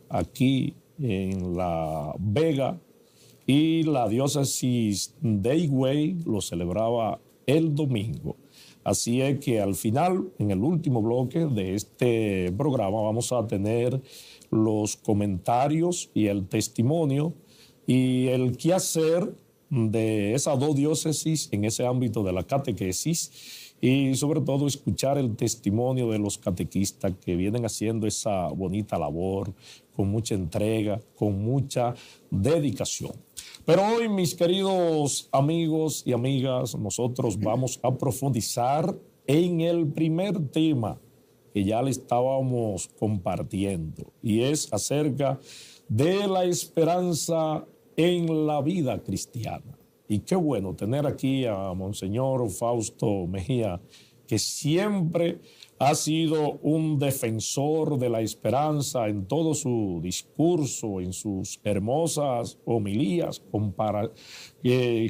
aquí en La Vega, y la diócesis de Higüey lo celebraba el domingo. Así es que al final, en el último bloque de este programa, vamos a tener los comentarios y el testimonio y el quehacer de esas dos diócesis en ese ámbito de la catequesis, y sobre todo escuchar el testimonio de los catequistas que vienen haciendo esa bonita labor con mucha entrega, con mucha dedicación. Pero hoy, mis queridos amigos y amigas, nosotros vamos a profundizar en el primer tema que ya le estábamos compartiendo, y es acerca de la esperanza en la vida cristiana. Y qué bueno tener aquí a Monseñor Fausto Mejía, que siempre ha sido un defensor de la esperanza en todo su discurso, en sus hermosas homilías,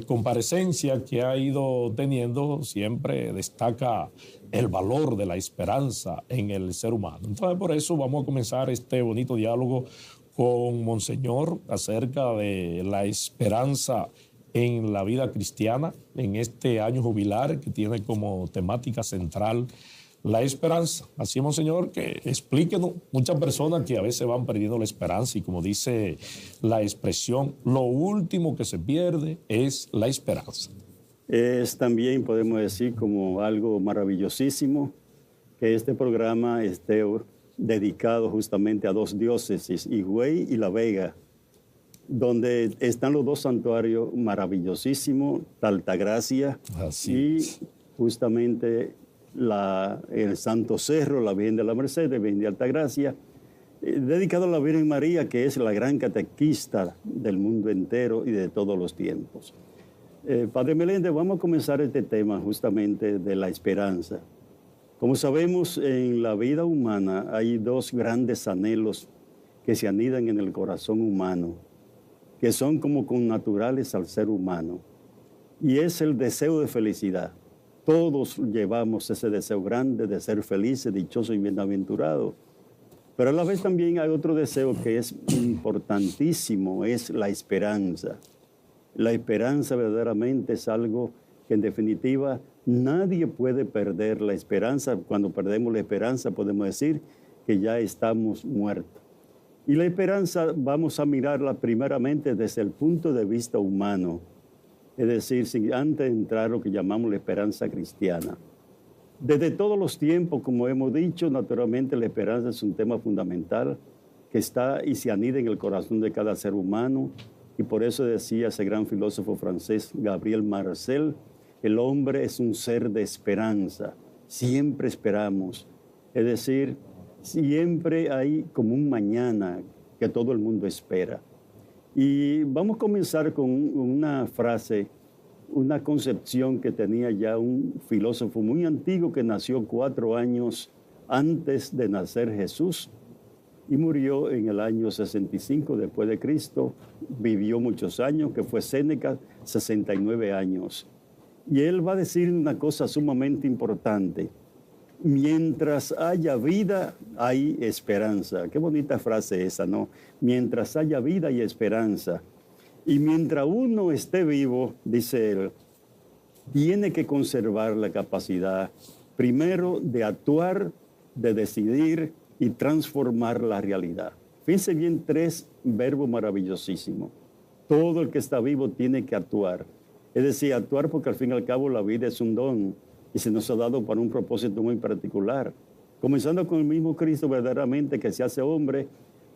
comparecencia que ha ido teniendo, siempre destaca el valor de la esperanza en el ser humano. Entonces, por eso vamos a comenzar este bonito diálogo con Monseñor acerca de la esperanza en la vida cristiana, en este año jubilar que tiene como temática central la esperanza. Así, Monseñor, que explíquenos, muchas personas que a veces van perdiendo la esperanza, y como dice la expresión, lo último que se pierde es la esperanza. Es también, podemos decir, como algo maravillosísimo que este programa esté dedicado justamente a dos diócesis, Higüey y La Vega, donde están los dos santuarios maravillosísimos, Altagracia y justamente el Santo Cerro, la Virgen de la Merced, la Virgen de Altagracia, dedicado a la Virgen María, que es la gran catequista del mundo entero y de todos los tiempos. Padre Meléndez, vamos a comenzar este tema justamente de la esperanza. Como sabemos, en la vida humana hay dos grandes anhelos que se anidan en el corazón humano, que son como connaturales al ser humano, y es el deseo de felicidad. Todos llevamos ese deseo grande de ser felices, dichosos y bienaventurados, pero a la vez también hay otro deseo que es importantísimo, es la esperanza. La esperanza verdaderamente es algo que en definitiva nadie puede perder. La esperanza, cuando perdemos la esperanza podemos decir que ya estamos muertos. Y la esperanza vamos a mirarla primeramente desde el punto de vista humano, es decir, antes de entrar a lo que llamamos la esperanza cristiana. Desde todos los tiempos, como hemos dicho, naturalmente la esperanza es un tema fundamental que está y se anida en el corazón de cada ser humano, y por eso decía ese gran filósofo francés Gabriel Marcel, el hombre es un ser de esperanza, siempre esperamos, es decir, siempre hay como un mañana que todo el mundo espera. Y vamos a comenzar con una frase, una concepción que tenía ya un filósofo muy antiguo que nació 4 años antes de nacer Jesús y murió en el año 65 después de Cristo. Vivió muchos años, que fue Séneca, 69 años. Y él va a decir una cosa sumamente importante. Mientras haya vida, hay esperanza. Qué bonita frase esa, ¿no? Mientras haya vida, hay esperanza. Y mientras uno esté vivo, dice él, tiene que conservar la capacidad, primero, de actuar, de decidir y transformar la realidad. Fíjense bien, 3 verbos maravillosísimos. Todo el que está vivo tiene que actuar. Es decir, actuar porque al fin y al cabo la vida es un don y se nos ha dado para un propósito muy particular. Comenzando con el mismo Cristo verdaderamente que se hace hombre,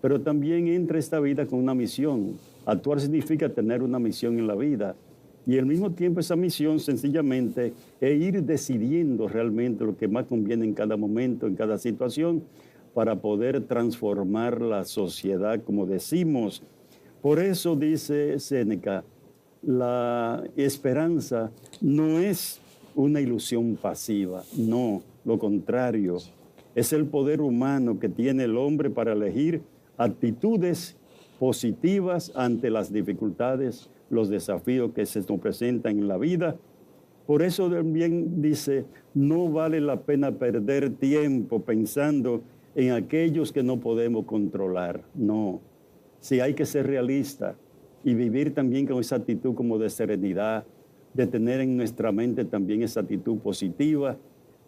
pero también entra esta vida con una misión. Actuar significa tener una misión en la vida. Y al mismo tiempo esa misión sencillamente es ir decidiendo realmente lo que más conviene en cada momento, en cada situación, para poder transformar la sociedad, como decimos. Por eso dice Séneca, la esperanza no es una ilusión pasiva, no, lo contrario. Es el poder humano que tiene el hombre para elegir actitudes positivas ante las dificultades, los desafíos que se nos presentan en la vida. Por eso también dice, no vale la pena perder tiempo pensando en aquellos que no podemos controlar. No, sí hay que ser realista y vivir también con esa actitud como de serenidad, de tener en nuestra mente también esa actitud positiva,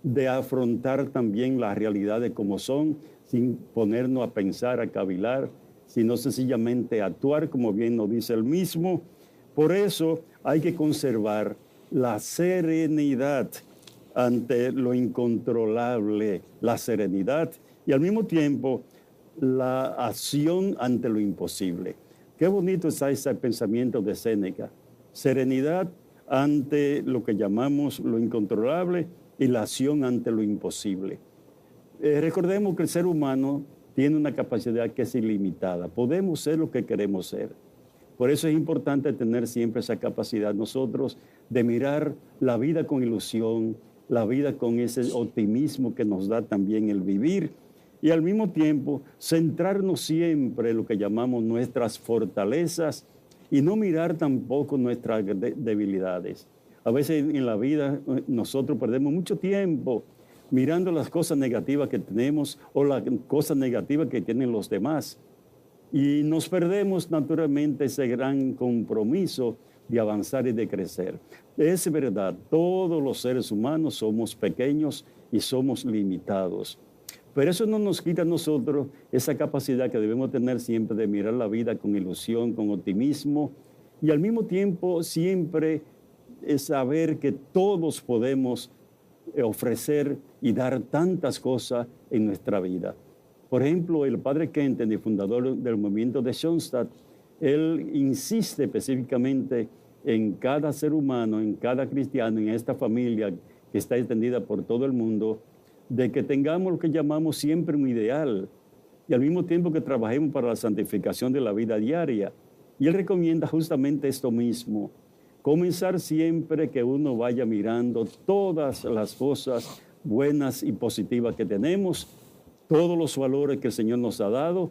de afrontar también las realidades como son, sin ponernos a pensar, a cavilar, sino sencillamente actuar como bien nos dice él mismo. Por eso hay que conservar la serenidad ante lo incontrolable, la serenidad y al mismo tiempo la acción ante lo imposible. Qué bonito está ese pensamiento de Séneca. Serenidad ante lo que llamamos lo incontrolable y la acción ante lo imposible. Recordemos que el ser humano tiene una capacidad que es ilimitada. Podemos ser lo que queremos ser. Por eso es importante tener siempre esa capacidad nosotros de mirar la vida con ilusión, la vida con ese optimismo que nos da también el vivir y al mismo tiempo centrarnos siempre en lo que llamamos nuestras fortalezas y no mirar tampoco nuestras debilidades. A veces en la vida nosotros perdemos mucho tiempo mirando las cosas negativas que tenemos o las cosas negativas que tienen los demás. Y nos perdemos naturalmente ese gran compromiso de avanzar y de crecer. Es verdad, todos los seres humanos somos pequeños y somos limitados. Pero eso no nos quita a nosotros esa capacidad que debemos tener siempre de mirar la vida con ilusión, con optimismo y al mismo tiempo siempre saber que todos podemos ofrecer y dar tantas cosas en nuestra vida. Por ejemplo, el padre Kenton, el fundador del movimiento de Schoenstatt, él insiste específicamente en cada ser humano, en cada cristiano, en esta familia que está extendida por todo el mundo, de que tengamos lo que llamamos siempre un ideal y al mismo tiempo que trabajemos para la santificación de la vida diaria. Y él recomienda justamente esto mismo, comenzar siempre que uno vaya mirando todas las cosas buenas y positivas que tenemos, todos los valores que el Señor nos ha dado,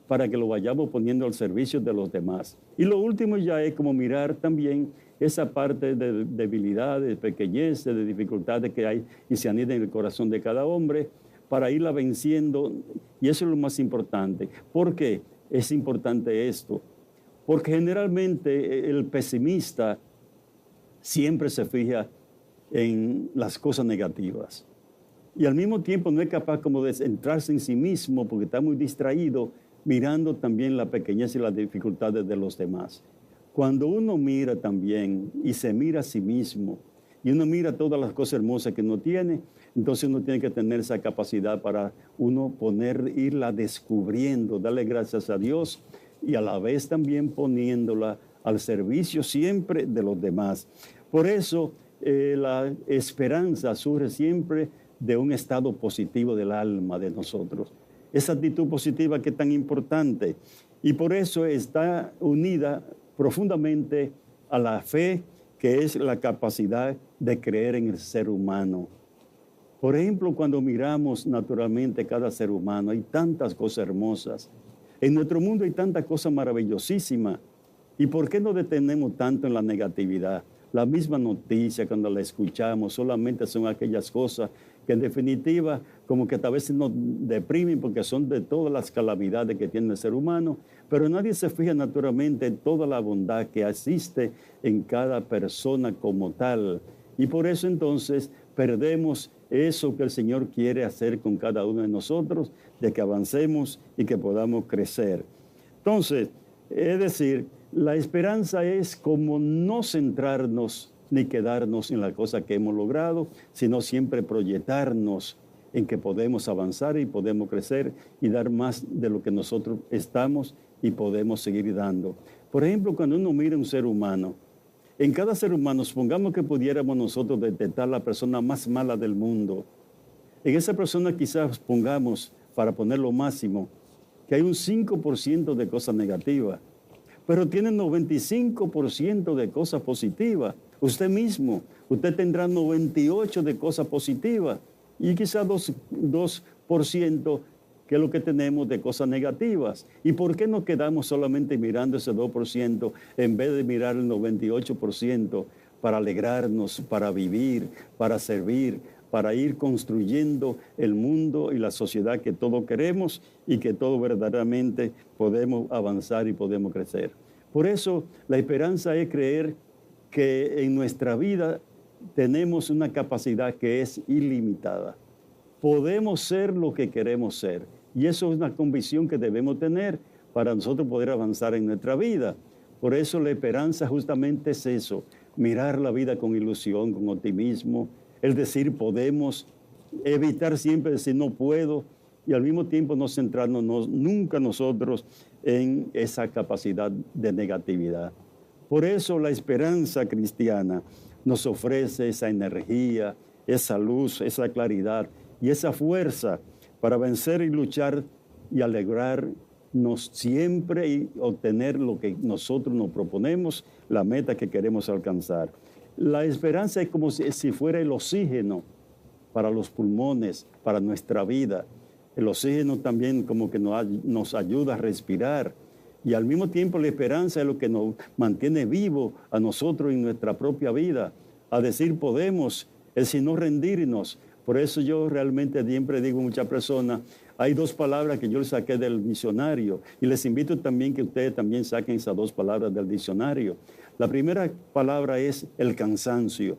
para que lo vayamos poniendo al servicio de los demás. Y lo último ya es como mirar también esa parte de debilidades, de pequeñeces, de dificultades que hay y se anidan en el corazón de cada hombre para irla venciendo. Y eso es lo más importante. ¿Por qué es importante esto? Porque generalmente el pesimista siempre se fija en las cosas negativas. Y al mismo tiempo no es capaz como de centrarse en sí mismo porque está muy distraído mirando también la pequeñez y las dificultades de los demás. Cuando uno mira también y se mira a sí mismo y uno mira todas las cosas hermosas que uno tiene, entonces uno tiene que tener esa capacidad para uno irla descubriendo, darle gracias a Dios y a la vez también poniéndola al servicio siempre de los demás. Por eso la esperanza surge siempre de un estado positivo del alma de nosotros. Esa actitud positiva que es tan importante y por eso está unida profundamente a la fe, que es la capacidad de creer en el ser humano. Por ejemplo, cuando miramos naturalmente cada ser humano, hay tantas cosas hermosas. En nuestro mundo hay tantas cosas maravillosísimas. ¿Y por qué nos detenemos tanto en la negatividad? La misma noticia, cuando la escuchamos, solamente son aquellas cosas que en definitiva como que a veces nos deprimen porque son de todas las calamidades que tiene el ser humano, pero nadie se fija naturalmente en toda la bondad que existe en cada persona como tal. Y por eso entonces perdemos eso que el Señor quiere hacer con cada uno de nosotros, de que avancemos y que podamos crecer. Entonces, es decir, la esperanza es como no centrarnos ni quedarnos en la cosa que hemos logrado, sino siempre proyectarnos en que podemos avanzar y podemos crecer y dar más de lo que nosotros estamos y podemos seguir dando. Por ejemplo, cuando uno mira un ser humano, en cada ser humano, supongamos que pudiéramos nosotros detectar la persona más mala del mundo. En esa persona quizás pongamos, para poner lo máximo, que hay un 5% de cosas negativas, pero tiene 95% de cosas positivas. Usted mismo, usted tendrá 98% de cosas positivas y quizás 2% que es lo que tenemos de cosas negativas. ¿Y por qué nos quedamos solamente mirando ese 2% en vez de mirar el 98% para alegrarnos, para vivir, para servir para ir construyendo el mundo y la sociedad que todos queremos y que todos verdaderamente podemos avanzar y podemos crecer. Por eso la esperanza es creer que en nuestra vida tenemos una capacidad que es ilimitada. Podemos ser lo que queremos ser. Y eso es una convicción que debemos tener para nosotros poder avanzar en nuestra vida. Por eso la esperanza justamente es eso, mirar la vida con ilusión, con optimismo, el decir podemos, evitar siempre decir no puedo y al mismo tiempo no centrarnos nunca nosotros en esa capacidad de negatividad. Por eso la esperanza cristiana nos ofrece esa energía, esa luz, esa claridad y esa fuerza para vencer y luchar y alegrarnos siempre y obtener lo que nosotros nos proponemos, la meta que queremos alcanzar. La esperanza es como si fuera el oxígeno para los pulmones, para nuestra vida. El oxígeno también como que nos ayuda a respirar. Y al mismo tiempo la esperanza es lo que nos mantiene vivo a nosotros en nuestra propia vida. A decir podemos, es si no rendirnos. Por eso yo realmente siempre digo a muchas personas, hay dos palabras que yo les saqué del diccionario y les invito también que ustedes también saquen esas dos palabras del diccionario. La primera palabra es el cansancio.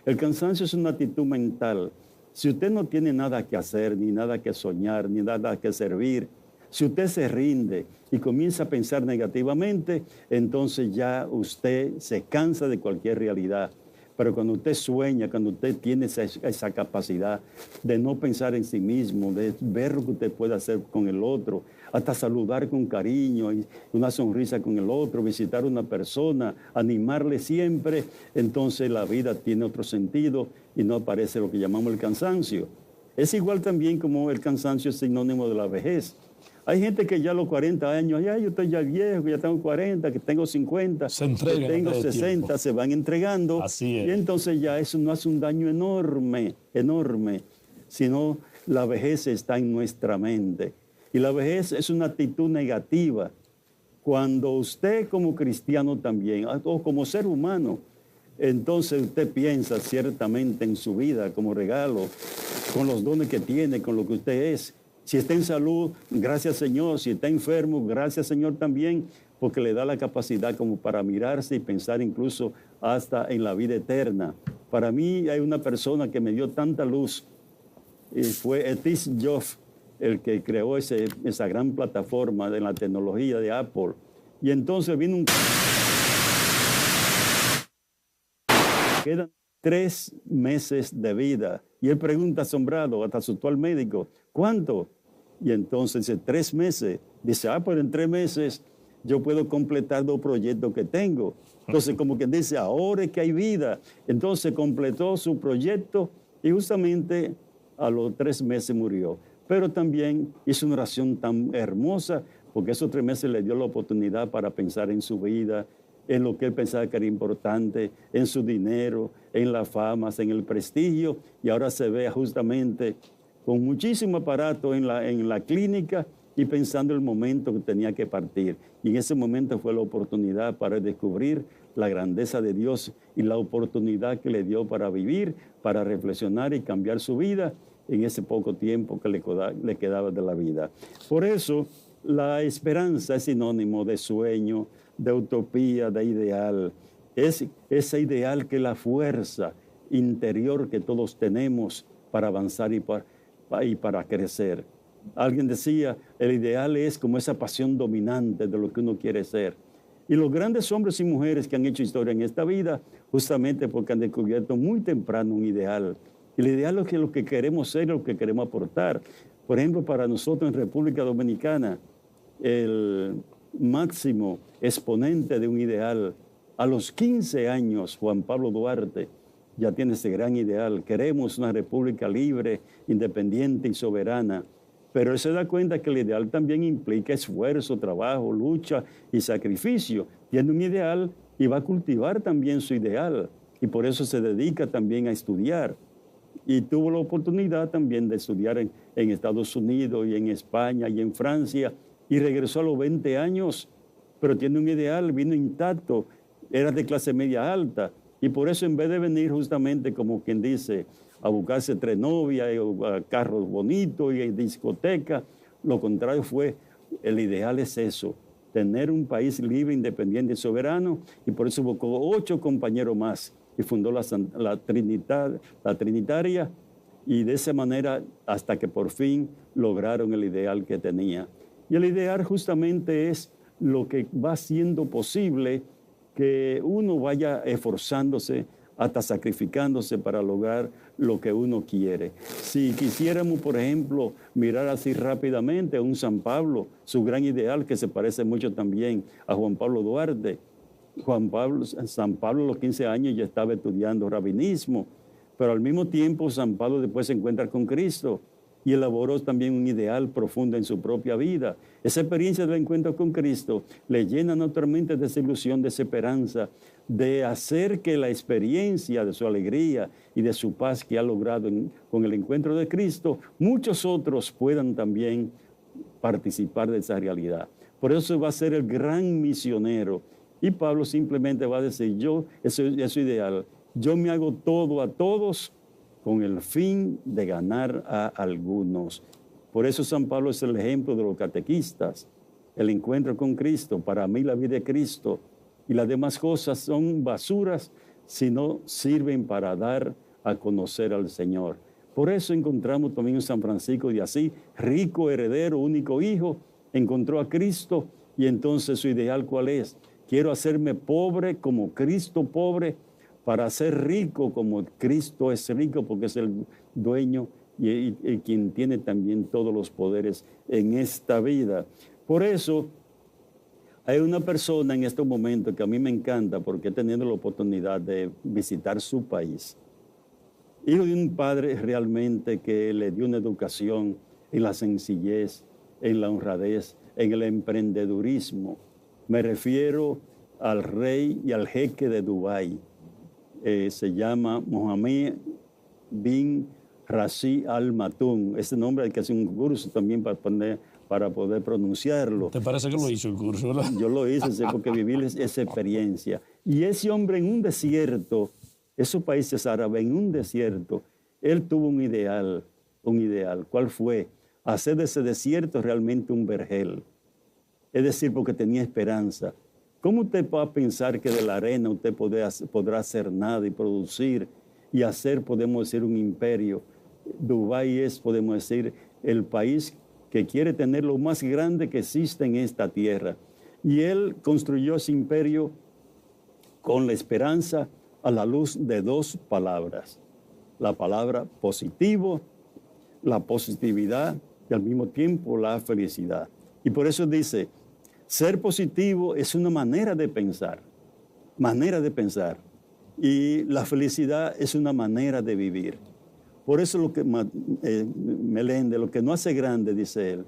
El cansancio es una actitud mental. Si usted no tiene nada que hacer, ni nada que soñar, ni nada que servir, si usted se rinde y comienza a pensar negativamente, entonces ya usted se cansa de cualquier realidad. Pero cuando usted sueña, cuando usted tiene esa capacidad de no pensar en sí mismo, de ver lo que usted puede hacer con el otro, hasta saludar con cariño y una sonrisa con el otro, visitar a una persona, animarle siempre, entonces la vida tiene otro sentido y no aparece lo que llamamos el cansancio. Es igual también como el cansancio es sinónimo de la vejez. Hay gente que ya a los 40 años, ya yo estoy ya viejo, ya tengo 40, que tengo 50, que tengo 60, se van entregando. Así es. Y entonces ya eso no hace un daño enorme, enorme, sino la vejez está en nuestra mente. Y la vejez es una actitud negativa. Cuando usted como cristiano también, o como ser humano, entonces usted piensa ciertamente en su vida como regalo, con los dones que tiene, con lo que usted es. Si está en salud, gracias Señor. Si está enfermo, gracias Señor también, porque le da la capacidad como para mirarse y pensar incluso hasta en la vida eterna. Para mí hay una persona que me dio tanta luz, y fue Steve Jobs, el que creó esa gran plataforma de la tecnología de Apple. Y entonces vino un... Quedan 3 meses de vida. Y él pregunta asombrado, hasta asustó al médico, ¿cuánto? Y entonces dice, 3 meses. Dice, pero en 3 meses yo puedo completar 2 proyectos que tengo. Entonces, como quien dice, ahora es que hay vida. Entonces completó su proyecto y justamente a los 3 meses murió. Pero también hizo una oración tan hermosa porque esos 3 meses le dio la oportunidad para pensar en su vida, en lo que él pensaba que era importante, en su dinero, en la fama, en el prestigio, y ahora se ve justamente con muchísimo aparato en la clínica y pensando el momento que tenía que partir. Y en ese momento fue la oportunidad para descubrir la grandeza de Dios y la oportunidad que le dio para vivir, para reflexionar y cambiar su vida en ese poco tiempo que le quedaba de la vida. Por eso, la esperanza es sinónimo de sueño, de utopía, de ideal. Es ese ideal que es la fuerza interior que todos tenemos para avanzar y para crecer. Alguien decía, el ideal es como esa pasión dominante de lo que uno quiere ser. Y los grandes hombres y mujeres que han hecho historia en esta vida, justamente porque han descubierto muy temprano un ideal. El ideal es lo que queremos ser y lo que queremos aportar. Por ejemplo, para nosotros en República Dominicana, el máximo exponente de un ideal, a los 15 años, Juan Pablo Duarte ya tiene ese gran ideal. Queremos una república libre, independiente y soberana. Pero él se da cuenta que el ideal también implica esfuerzo, trabajo, lucha y sacrificio. Tiene un ideal y va a cultivar también su ideal. Y por eso se dedica también a estudiar. Y tuvo la oportunidad también de estudiar en Estados Unidos y en España y en Francia. Y regresó a los 20 años, pero tiene un ideal, vino intacto, era de clase media alta. Y por eso en vez de venir justamente como quien dice, a buscarse 3 novias, a carros bonitos y discotecas. Lo contrario fue, el ideal es eso, tener un país libre, independiente y soberano, y por eso buscó 8 compañeros más y fundó la Trinitaria, y de esa manera hasta que por fin lograron el ideal que tenía. Y el ideal justamente es lo que va siendo posible que uno vaya esforzándose, hasta sacrificándose para lograr lo que uno quiere. Si quisiéramos, por ejemplo, mirar así rápidamente a un San Pablo, su gran ideal, que se parece mucho también a Juan Pablo Duarte. San Pablo a los 15 años ya estaba estudiando rabinismo, pero al mismo tiempo San Pablo después se encuentra con Cristo y elaboró también un ideal profundo en su propia vida. Esa experiencia del encuentro con Cristo le llena naturalmente de esa ilusión, de esa esperanza, de hacer que la experiencia de su alegría y de su paz que ha logrado con el encuentro de Cristo, muchos otros puedan también participar de esa realidad. Por eso va a ser el gran misionero. Y Pablo simplemente va a decir, eso es su ideal, yo me hago todo a todos con el fin de ganar a algunos. Por eso San Pablo es el ejemplo de los catequistas. El encuentro con Cristo, para mí la vida de Cristo y las demás cosas son basuras si no sirven para dar a conocer al Señor. Por eso encontramos también en San Francisco de Asís, rico heredero, único hijo, encontró a Cristo y entonces su ideal ¿cuál es? Quiero hacerme pobre como Cristo pobre, para ser rico como Cristo es rico, porque es el dueño y quien tiene también todos los poderes en esta vida. Por eso hay una persona en este momento que a mí me encanta, porque he tenido la oportunidad de visitar su país. Hijo de un padre realmente que le dio una educación en la sencillez, en la honradez, en el emprendedurismo. Me refiero al rey y al jeque de Dubái. Se llama Mohammed bin Rashid Al Maktoum. Ese nombre hay que hacer un curso también para poder pronunciarlo. ¿Te parece que lo hizo el curso, verdad? Yo lo hice porque viví esa experiencia. Y ese hombre en un desierto, esos países árabes en un desierto, él tuvo un ideal. ¿Cuál fue? Hacer de ese desierto realmente un vergel. Es decir, porque tenía esperanza. ¿Cómo usted va a pensar que de la arena usted podrá hacer nada y producir y hacer, podemos decir, un imperio? Dubái es, podemos decir, el país que quiere tener lo más grande que existe en esta tierra. Y él construyó ese imperio con la esperanza a la luz de 2 palabras. La palabra positivo, la positividad y al mismo tiempo la felicidad. Y por eso dice, ser positivo es una manera de pensar. Y la felicidad es una manera de vivir. Por eso lo que Meléndez, lo que nos hace grande, dice él,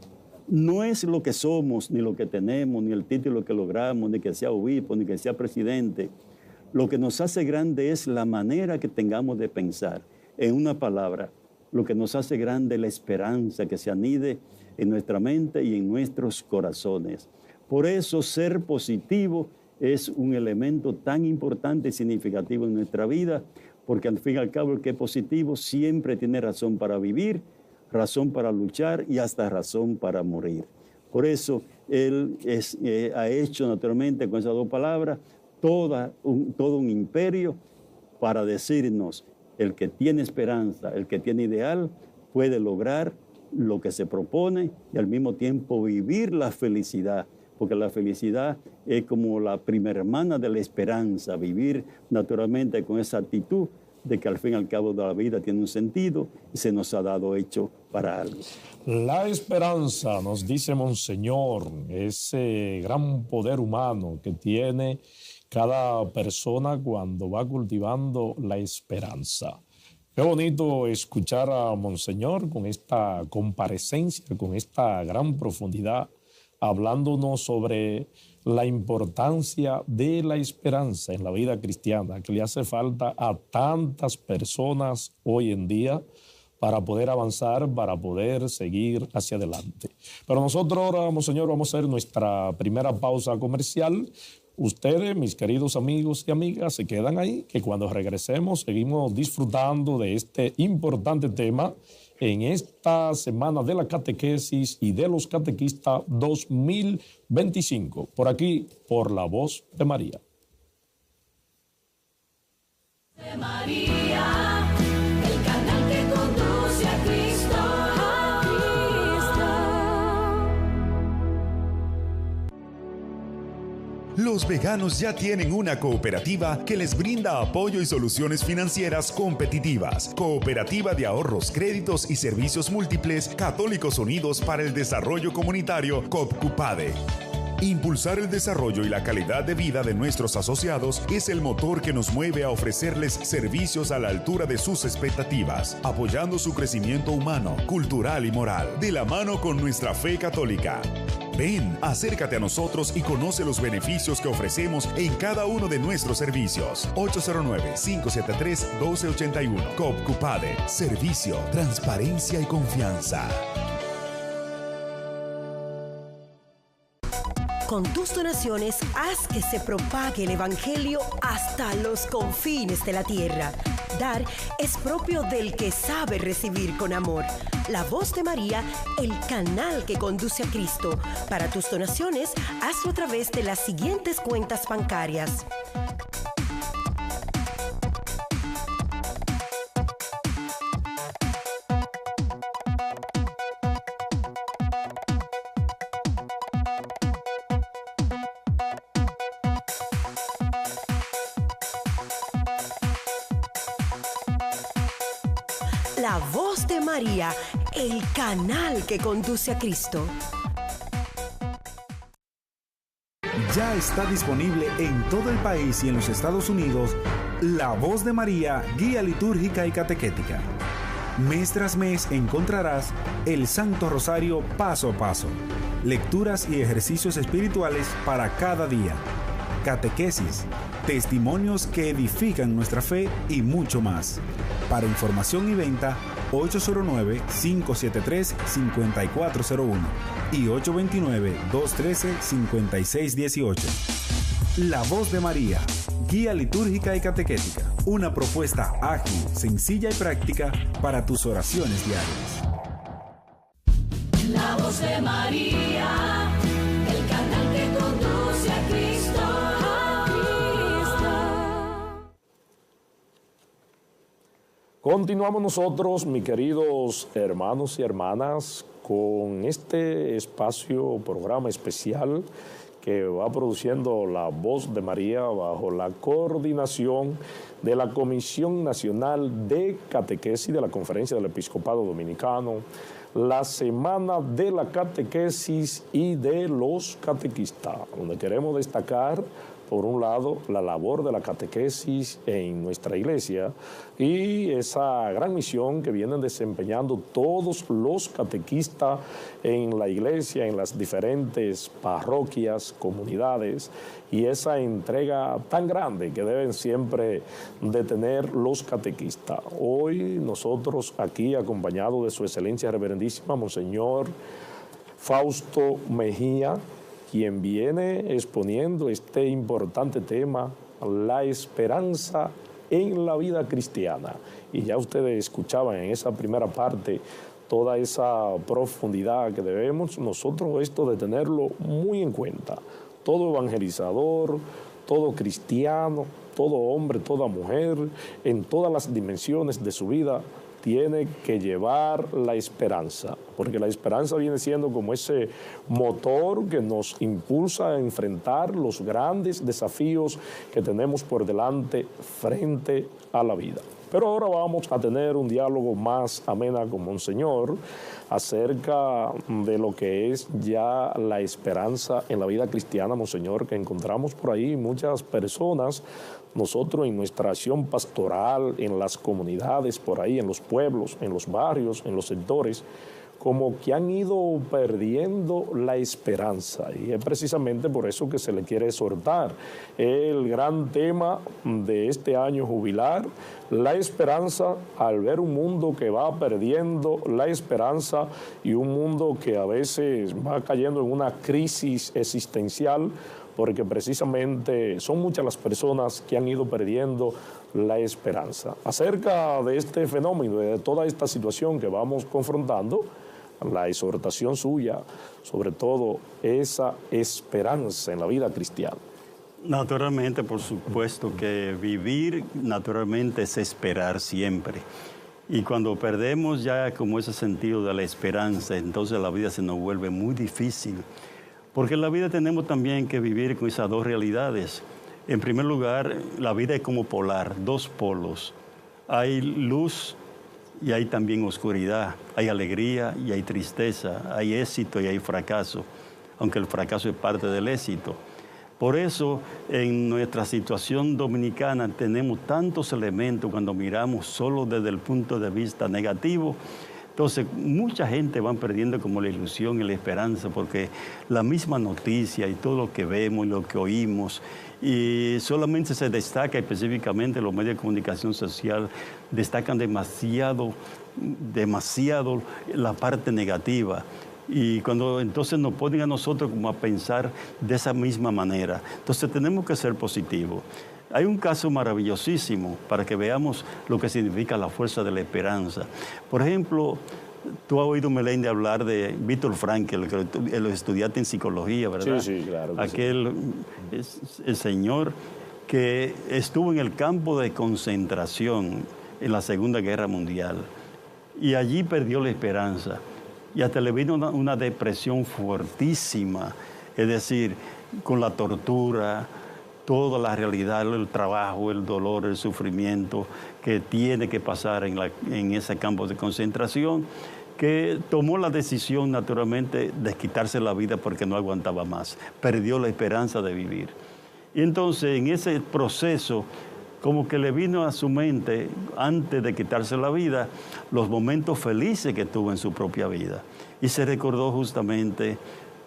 no es lo que somos, ni lo que tenemos, ni el título que logramos, ni que sea obispo, ni que sea presidente. Lo que nos hace grande es la manera que tengamos de pensar. En una palabra, lo que nos hace grande es la esperanza que se anide en nuestra mente y en nuestros corazones. Por eso ser positivo es un elemento tan importante y significativo en nuestra vida, porque al fin y al cabo el que es positivo siempre tiene razón para vivir, razón para luchar y hasta razón para morir. Por eso él ha hecho naturalmente con esas 2 palabras todo un imperio para decirnos, el que tiene esperanza, el que tiene ideal, puede lograr lo que se propone y al mismo tiempo vivir la felicidad. Porque la felicidad es como la primera hermana de la esperanza, vivir naturalmente con esa actitud de que al fin y al cabo de la vida tiene un sentido y se nos ha dado hecho para algo. La esperanza, nos dice Monseñor, ese gran poder humano que tiene cada persona cuando va cultivando la esperanza. Qué bonito escuchar a Monseñor con esta comparecencia, con esta gran profundidad, hablándonos sobre la importancia de la esperanza en la vida cristiana, que le hace falta a tantas personas hoy en día, para poder avanzar, para poder seguir hacia adelante. Pero nosotros ahora, Monseñor, vamos a hacer nuestra primera pausa comercial. Ustedes, mis queridos amigos y amigas, se quedan ahí, que cuando regresemos seguimos disfrutando de este importante tema en esta Semana de la Catequesis y de los Catequistas 2025, por aquí, por La Voz de María. De María, el canal que conduce a Cristo, Los veganos ya tienen una cooperativa que les brinda apoyo y soluciones financieras competitivas. Cooperativa de Ahorros, Créditos y Servicios Múltiples Católicos Unidos para el Desarrollo Comunitario, COPCUPADE. Impulsar el desarrollo y la calidad de vida de nuestros asociados es el motor que nos mueve a ofrecerles servicios a la altura de sus expectativas, apoyando su crecimiento humano, cultural y moral, de la mano con nuestra fe católica. Ven, acércate a nosotros y conoce los beneficios que ofrecemos en cada uno de nuestros servicios. 809-573-1281. COPCUPADE. Servicio, transparencia y confianza. Con tus donaciones, haz que se propague el Evangelio hasta los confines de la tierra. Dar es propio del que sabe recibir con amor. La Voz de María, el canal que conduce a Cristo. Para tus donaciones, hazlo a través de las siguientes cuentas bancarias. La Voz de María, el canal que conduce a Cristo. Ya está disponible en todo el país y en los Estados Unidos La Voz de María, guía litúrgica y catequética. Mes tras mes encontrarás el Santo Rosario paso a paso, lecturas y ejercicios espirituales para cada día, catequesis, testimonios que edifican nuestra fe y mucho más. Para información y venta, 809-573-5401 y 829-213-5618. La Voz de María, guía litúrgica y catequética. Una propuesta ágil, sencilla y práctica para tus oraciones diarias. La Voz de María, el canal que conduce a Cristo. Continuamos nosotros, mis queridos hermanos y hermanas, con este espacio, programa especial que va produciendo La Voz de María bajo la coordinación de la Comisión Nacional de Catequesis de la Conferencia del Episcopado Dominicano, la Semana de la Catequesis y de los Catequistas, donde queremos destacar, por un lado, la labor de la catequesis en nuestra iglesia y esa gran misión que vienen desempeñando todos los catequistas en la iglesia, en las diferentes parroquias, comunidades, y esa entrega tan grande que deben siempre de tener los catequistas. Hoy nosotros aquí, acompañados de su excelencia reverendísima, Monseñor Fausto Mejía, quien viene exponiendo este importante tema, la esperanza en la vida cristiana. Y ya ustedes escuchaban en esa primera parte toda esa profundidad que debemos nosotros esto de tenerlo muy en cuenta. Todo evangelizador, todo cristiano, todo hombre, toda mujer, en todas las dimensiones de su vida, tiene que llevar la esperanza, porque la esperanza viene siendo como ese motor que nos impulsa a enfrentar los grandes desafíos que tenemos por delante frente a la vida. Pero ahora vamos a tener un diálogo más amena con Monseñor acerca de lo que es ya la esperanza en la vida cristiana, Monseñor, que encontramos por ahí muchas personas. Nosotros en nuestra acción pastoral, en las comunidades, por ahí, en los pueblos, en los barrios, en los sectores, como que han ido perdiendo la esperanza. Y es precisamente por eso que se le quiere exhortar. El gran tema de este año jubilar, la esperanza al ver un mundo que va perdiendo la esperanza y un mundo que a veces va cayendo en una crisis existencial, porque precisamente son muchas las personas que han ido perdiendo la esperanza. Acerca de este fenómeno, de toda esta situación que vamos confrontando, la exhortación suya, sobre todo esa esperanza en la vida cristiana. Naturalmente, por supuesto que vivir naturalmente es esperar siempre. Y cuando perdemos ya como ese sentido de la esperanza, entonces la vida se nos vuelve muy difícil. Porque en la vida tenemos también que vivir con esas dos realidades. En primer lugar, la vida es como polar, dos polos. Hay luz y hay también oscuridad. Hay alegría y hay tristeza. Hay éxito y hay fracaso, aunque el fracaso es parte del éxito. Por eso, en nuestra situación dominicana tenemos tantos elementos cuando miramos solo desde el punto de vista negativo. Entonces, mucha gente va perdiendo como la ilusión y la esperanza porque la misma noticia y todo lo que vemos y lo que oímos, y solamente se destaca específicamente los medios de comunicación social, destacan demasiado la parte negativa. Y cuando entonces nos ponen a nosotros como a pensar de esa misma manera. Entonces tenemos que ser positivos. Hay un caso maravillosísimo para que veamos lo que significa la fuerza de la esperanza. Por ejemplo, tú has oído, Meléndez, hablar de Víctor Frankl, el estudiante en psicología, ¿verdad? Sí, sí, claro. Aquel el señor que estuvo en el campo de concentración en la Segunda Guerra Mundial y allí perdió la esperanza. Y hasta le vino una depresión fuertísima, es decir, con la tortura, toda la realidad, el trabajo, el dolor, el sufrimiento que tiene que pasar en ese campo de concentración, que tomó la decisión naturalmente de quitarse la vida porque no aguantaba más, perdió la esperanza de vivir. Y entonces en ese proceso, como que le vino a su mente, antes de quitarse la vida, los momentos felices que tuvo en su propia vida. Y se recordó justamente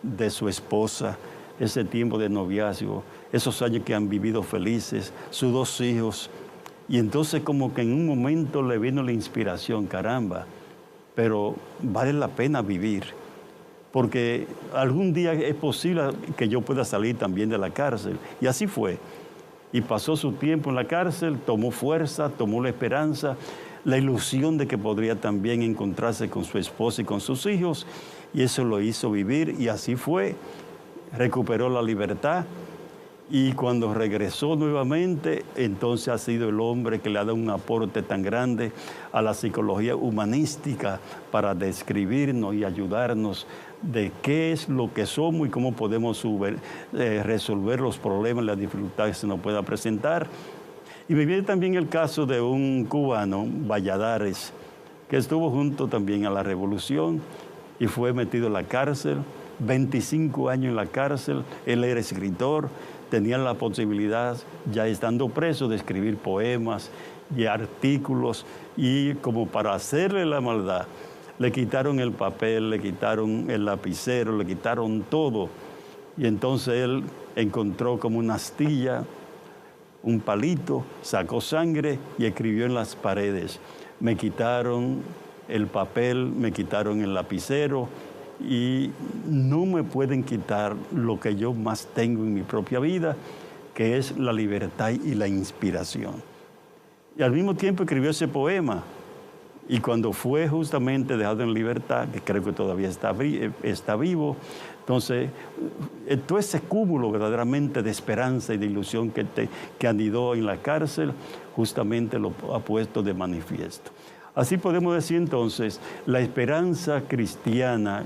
de su esposa, ese tiempo de noviazgo, esos años que han vivido felices, sus dos hijos. Y entonces como que en un momento le vino la inspiración, caramba, pero vale la pena vivir, porque algún día es posible que yo pueda salir también de la cárcel. Y así fue. Y pasó su tiempo en la cárcel, tomó fuerza, tomó la esperanza, la ilusión de que podría también encontrarse con su esposa y con sus hijos, y eso lo hizo vivir, y así fue. Recuperó la libertad, y cuando regresó nuevamente, entonces ha sido el hombre que le ha dado un aporte tan grande a la psicología humanística para describirnos y ayudarnos de qué es lo que somos y cómo podemos resolver los problemas y las dificultades que se nos pueda presentar. Y me viene también el caso de un cubano, Valladares, que estuvo junto también a la revolución y fue metido en la cárcel, 25 años en la cárcel. Él era escritor, tenía la posibilidad, ya estando preso, de escribir poemas y artículos, y como para hacerle la maldad, le quitaron el papel, le quitaron el lapicero, le quitaron todo. Y entonces él encontró como una astilla, un palito, sacó sangre y escribió en las paredes: me quitaron el papel, me quitaron el lapicero y no me pueden quitar lo que yo más tengo en mi propia vida, que es la libertad y la inspiración. Y al mismo tiempo escribió ese poema. Y cuando fue justamente dejado en libertad, que creo que todavía está vivo, entonces todo ese cúmulo verdaderamente de esperanza y de ilusión que anidó en la cárcel, justamente lo ha puesto de manifiesto. Así podemos decir entonces, la esperanza cristiana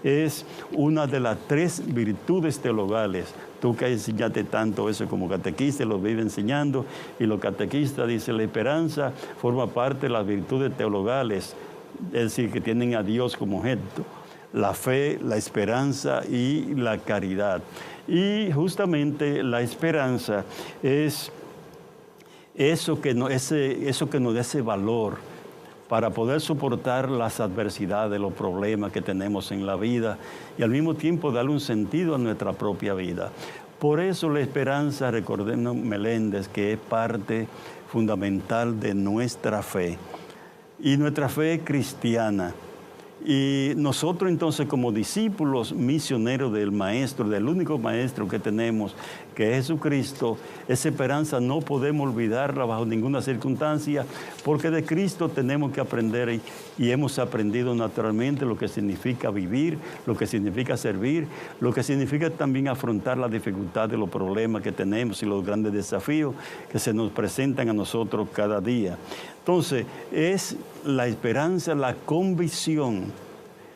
es una de las 3 virtudes teologales. Tú que enseñaste tanto eso como catequista, lo vive enseñando, y los catequistas dicen la esperanza forma parte de las virtudes teologales, es decir, que tienen a Dios como objeto: la fe, la esperanza y la caridad. Y justamente la esperanza es eso que nos da ese valor, para poder soportar las adversidades, los problemas que tenemos en la vida y al mismo tiempo darle un sentido a nuestra propia vida. Por eso la esperanza, recordemos Meléndez, que es parte fundamental de nuestra fe y nuestra fe cristiana. Y nosotros entonces como discípulos misioneros del Maestro, del único Maestro que tenemos, que es Jesucristo, esa esperanza no podemos olvidarla bajo ninguna circunstancia, porque de Cristo tenemos que aprender y hemos aprendido naturalmente lo que significa vivir, lo que significa servir, lo que significa también afrontar la dificultad de los problemas que tenemos y los grandes desafíos que se nos presentan a nosotros cada día. Entonces, es la esperanza, la convicción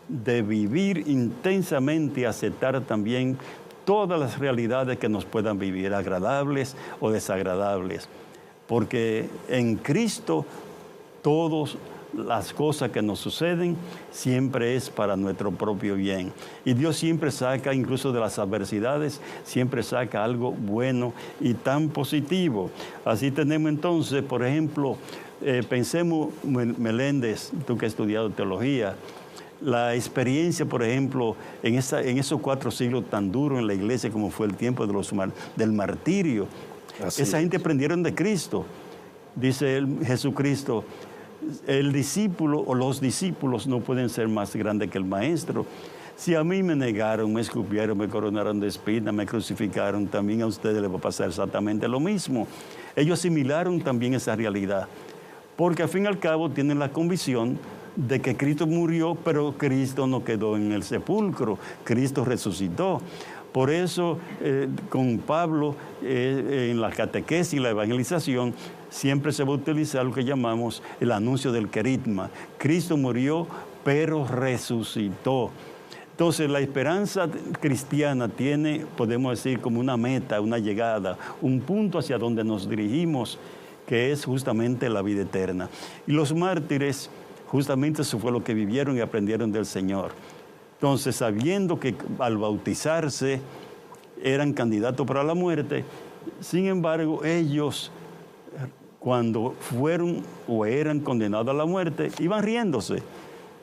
de vivir intensamente y aceptar también todas las realidades que nos puedan vivir, agradables o desagradables. Porque en Cristo todas las cosas que nos suceden siempre es para nuestro propio bien. Y Dios siempre saca, incluso de las adversidades, siempre saca algo bueno y tan positivo. Así tenemos entonces, por ejemplo, pensemos, Meléndez, tú que has estudiado teología, la experiencia, por ejemplo, en esos 4 siglos tan duros en la iglesia como fue el tiempo del martirio. Esa gente aprendieron de Cristo. Dice Jesucristo, el discípulo o los discípulos no pueden ser más grandes que el maestro. Si a mí me negaron, me escupieron, me coronaron de espinas, me crucificaron, también a ustedes les va a pasar exactamente lo mismo. Ellos asimilaron también esa realidad, porque al fin y al cabo tienen la convicción de que Cristo murió, pero Cristo no quedó en el sepulcro, Cristo resucitó. Por eso, con Pablo, en la catequesis y la evangelización, siempre se va a utilizar lo que llamamos el anuncio del querigma. Cristo murió, pero resucitó. Entonces, la esperanza cristiana tiene, podemos decir, como una meta, una llegada, un punto hacia donde nos dirigimos, que es justamente la vida eterna. Y los mártires, justamente eso fue lo que vivieron y aprendieron del Señor. Entonces, sabiendo que al bautizarse eran candidatos para la muerte, sin embargo, ellos, cuando fueron o eran condenados a la muerte, iban riéndose.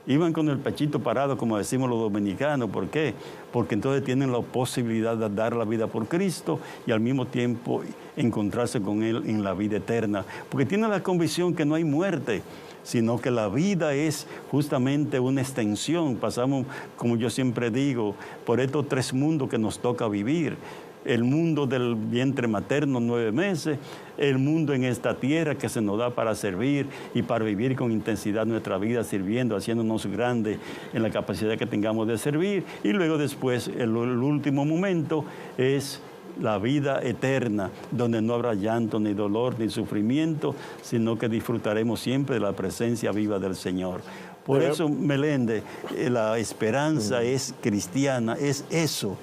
Iban con el pechito parado, como decimos los dominicanos. ¿Por qué? Porque entonces tienen la posibilidad de dar la vida por Cristo y al mismo tiempo encontrarse con Él en la vida eterna. Porque tienen la convicción que no hay muerte, sino que la vida es justamente una extensión. Pasamos, como yo siempre digo, por estos 3 mundos que nos toca vivir. El mundo del vientre materno, 9 meses, el mundo en esta tierra que se nos da para servir y para vivir con intensidad nuestra vida, sirviendo, haciéndonos grandes en la capacidad que tengamos de servir. Y luego después, el último momento es la vida eterna, donde no habrá llanto, ni dolor, ni sufrimiento, sino que disfrutaremos siempre de la presencia viva del Señor. Por eso, Meléndez, la esperanza es cristiana, es eso.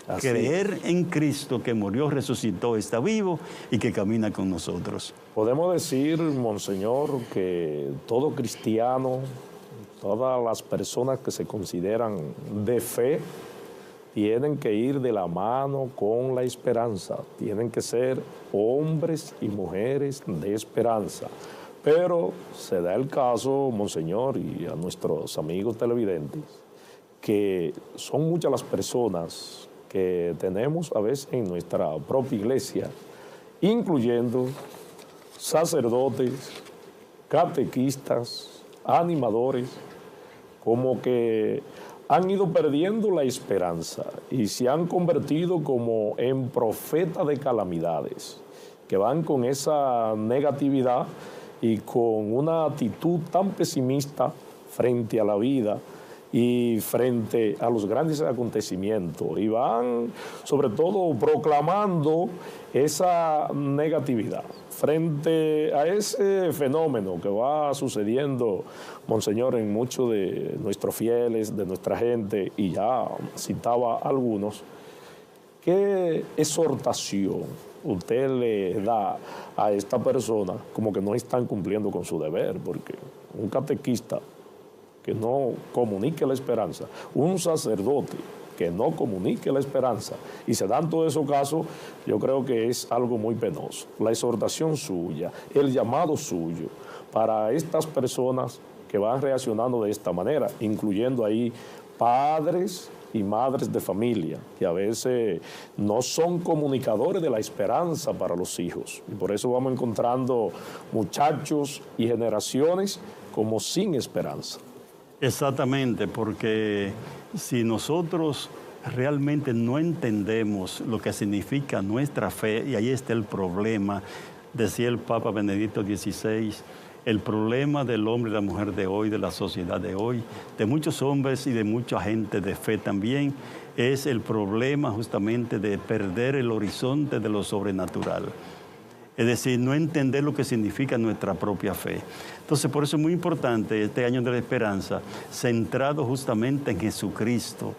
Así. Creer en Cristo que murió, resucitó, está vivo y que camina con nosotros. Podemos decir, Monseñor, que todo cristiano, todas las personas que se consideran de fe, tienen que ir de la mano con la esperanza. Tienen que ser hombres y mujeres de esperanza. Pero se da el caso, Monseñor, y a nuestros amigos televidentes, que son muchas las personas que tenemos a veces en nuestra propia iglesia, incluyendo sacerdotes, catequistas, animadores, como que han ido perdiendo la esperanza y se han convertido como en profetas de calamidades, que van con esa negatividad y con una actitud tan pesimista frente a la vida y frente a los grandes acontecimientos, y van sobre todo proclamando esa negatividad frente a ese fenómeno que va sucediendo, Monseñor, en muchos de nuestros fieles, de nuestra gente, y ya citaba algunos. ¿Qué exhortación usted le da a esta persona como que no están cumpliendo con su deber? Porque un catequista que no comunique la esperanza, un sacerdote que no comunique la esperanza, y se dan todos esos casos, yo creo que es algo muy penoso. La exhortación suya, el llamado suyo para estas personas que van reaccionando de esta manera, incluyendo ahí padres y madres de familia, que a veces no son comunicadores de la esperanza para los hijos. Y por eso vamos encontrando muchachos y generaciones como sin esperanza. Exactamente, porque si nosotros realmente no entendemos lo que significa nuestra fe, y ahí está el problema, decía el Papa Benedicto XVI, el problema del hombre y la mujer de hoy, de la sociedad de hoy, de muchos hombres y de mucha gente de fe también, es el problema justamente de perder el horizonte de lo sobrenatural. Es decir, no entender lo que significa nuestra propia fe. Entonces, por eso es muy importante este año de la esperanza, centrado justamente en Jesucristo.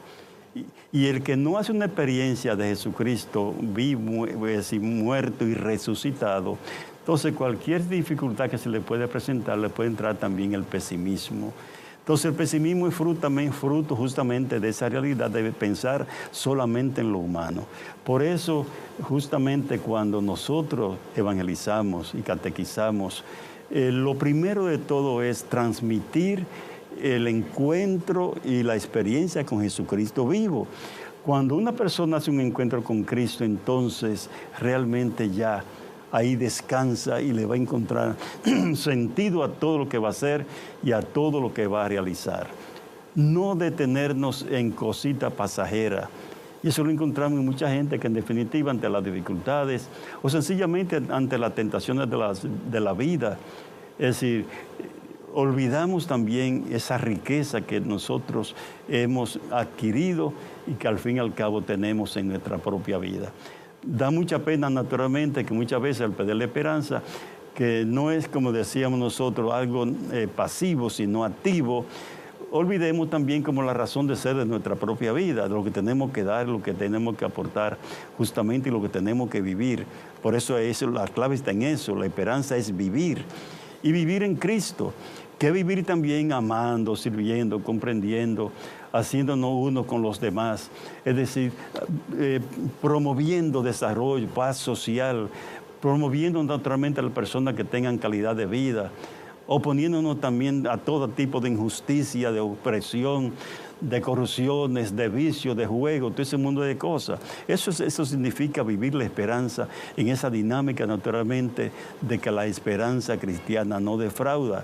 Y el que no hace una experiencia de Jesucristo vivo, muerto y resucitado, entonces cualquier dificultad que se le puede presentar, le puede entrar también el pesimismo. Entonces el pesimismo es fruto justamente de esa realidad de pensar solamente en lo humano. Por eso, justamente cuando nosotros evangelizamos y catequizamos, lo primero de todo es transmitir el encuentro y la experiencia con Jesucristo vivo. Cuando una persona hace un encuentro con Cristo, entonces realmente ya ahí descansa y le va a encontrar sentido a todo lo que va a hacer y a todo lo que va a realizar. No detenernos en cositas pasajeras. Y eso lo encontramos en mucha gente que en definitiva ante las dificultades o sencillamente ante las tentaciones de la vida, es decir, olvidamos también esa riqueza que nosotros hemos adquirido y que al fin y al cabo tenemos en nuestra propia vida. Da mucha pena, naturalmente, que muchas veces al perder la esperanza, que no es, como decíamos nosotros, algo pasivo, sino activo, olvidemos también como la razón de ser de nuestra propia vida, de lo que tenemos que dar, lo que tenemos que aportar justamente y lo que tenemos que vivir. Por eso la clave está en eso, la esperanza es vivir y vivir en Cristo. Que vivir también amando, sirviendo, comprendiendo, haciéndonos uno con los demás. Es decir, promoviendo desarrollo, paz social, promoviendo naturalmente a las personas que tengan calidad de vida, oponiéndonos también a todo tipo de injusticia, de opresión, de corrupciones, de vicios, de juego, todo ese mundo de cosas. Eso significa vivir la esperanza en esa dinámica naturalmente de que la esperanza cristiana no defrauda.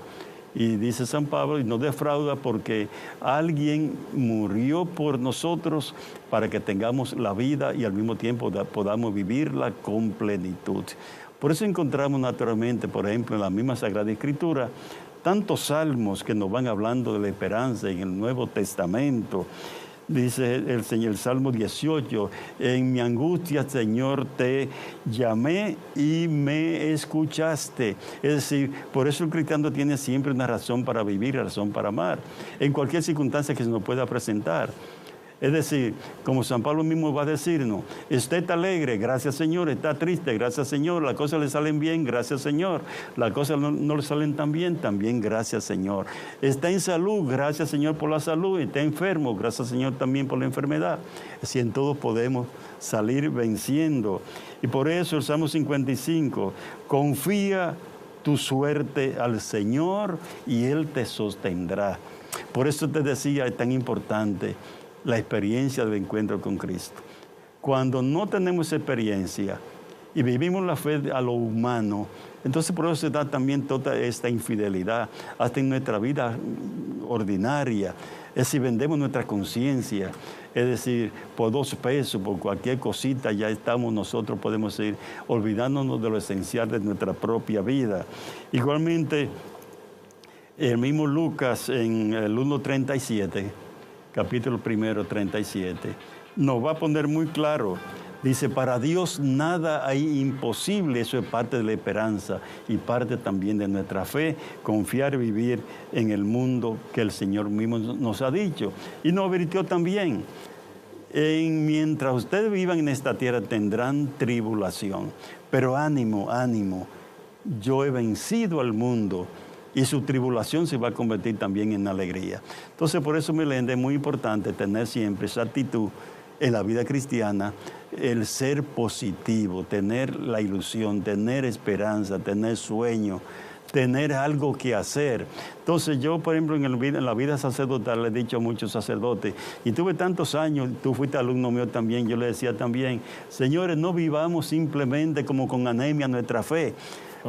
Y dice San Pablo, y no defrauda porque alguien murió por nosotros para que tengamos la vida y al mismo tiempo podamos vivirla con plenitud. Por eso encontramos naturalmente, por ejemplo, en la misma Sagrada Escritura, tantos salmos que nos van hablando de la esperanza en el Nuevo Testamento. Dice el Salmo 18, en mi angustia, Señor, te llamé y me escuchaste. Es decir, por eso el cristiano tiene siempre una razón para vivir, razón para amar, en cualquier circunstancia que se nos pueda presentar. Es decir, como San Pablo mismo va a decirnos, esté alegre, gracias Señor, está triste, gracias Señor, las cosas le salen bien, gracias Señor, las cosas no le salen tan bien, también gracias Señor. Está en salud, gracias Señor por la salud, está enfermo, gracias Señor también por la enfermedad. Así en todos podemos salir venciendo. Y por eso el Salmo 55, confía tu suerte al Señor y Él te sostendrá. Por eso te decía, es tan importante la experiencia del encuentro con Cristo. Cuando no tenemos esa experiencia y vivimos la fe a lo humano, entonces por eso se da también toda esta infidelidad, hasta en nuestra vida ordinaria. Es decir, vendemos nuestra conciencia, es decir, por 2 pesos, por cualquier cosita, ya estamos nosotros, podemos ir olvidándonos de lo esencial de nuestra propia vida. Igualmente, el mismo Lucas en el 1:37, capítulo 1, 37, nos va a poner muy claro. Dice, para Dios nada hay imposible. Eso es parte de la esperanza y parte también de nuestra fe, confiar y vivir en el mundo que el Señor mismo nos ha dicho. Y nos advirtió también, mientras ustedes vivan en esta tierra tendrán tribulación, pero ánimo, ánimo, yo he vencido al mundo. Y su tribulación se va a convertir también en alegría. Entonces, por eso, Meléndez, es muy importante tener siempre esa actitud en la vida cristiana, el ser positivo, tener la ilusión, tener esperanza, tener sueño, tener algo que hacer. Entonces yo, por ejemplo, en la vida sacerdotal le he dicho a muchos sacerdotes, y tuve tantos años, tú fuiste alumno mío también, yo le decía también, señores, no vivamos simplemente como con anemia nuestra fe.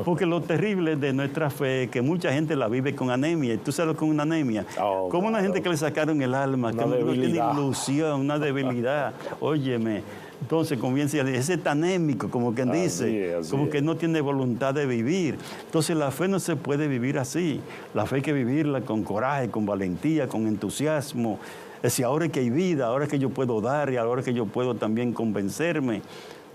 Porque lo terrible de nuestra fe es que mucha gente la vive con anemia. ¿Tú sabes lo que es una anemia? Como una gente que le sacaron el alma, que no tiene ilusión, una debilidad. Óyeme. Entonces comienza a decir, ese es tan anémico, como quien dice, como que no tiene voluntad de vivir. Entonces la fe no se puede vivir así. La fe hay que vivirla con coraje, con valentía, con entusiasmo. Es decir, ahora que hay vida, ahora que yo puedo dar y ahora que yo puedo también convencerme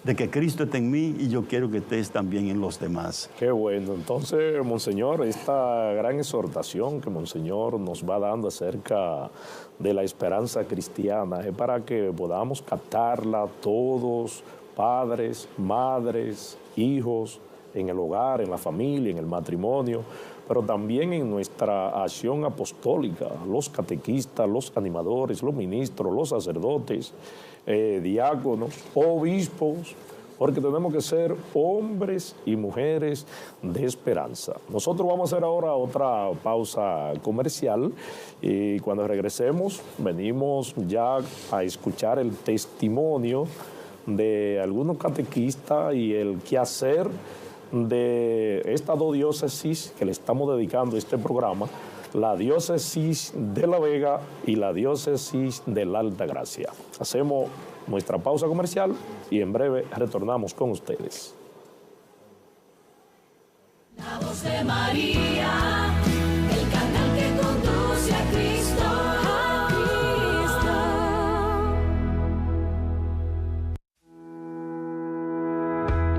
de que Cristo está en mí y yo quiero que estés también en los demás. Qué bueno. Entonces, Monseñor, esta gran exhortación que Monseñor nos va dando acerca de la esperanza cristiana es para que podamos captarla todos, padres, madres, hijos, en el hogar, en la familia, en el matrimonio, pero también en nuestra acción apostólica, los catequistas, los animadores, los ministros, los sacerdotes, diáconos, obispos, porque tenemos que ser hombres y mujeres de esperanza. Nosotros vamos a hacer ahora otra pausa comercial y cuando regresemos venimos ya a escuchar el testimonio de algunos catequistas y el quehacer de estas dos diócesis que le estamos dedicando este programa, la diócesis de La Vega y la diócesis de la Altagracia. Hacemos nuestra pausa comercial y en breve retornamos con ustedes. La voz de María, el canal que conduce a Cristo.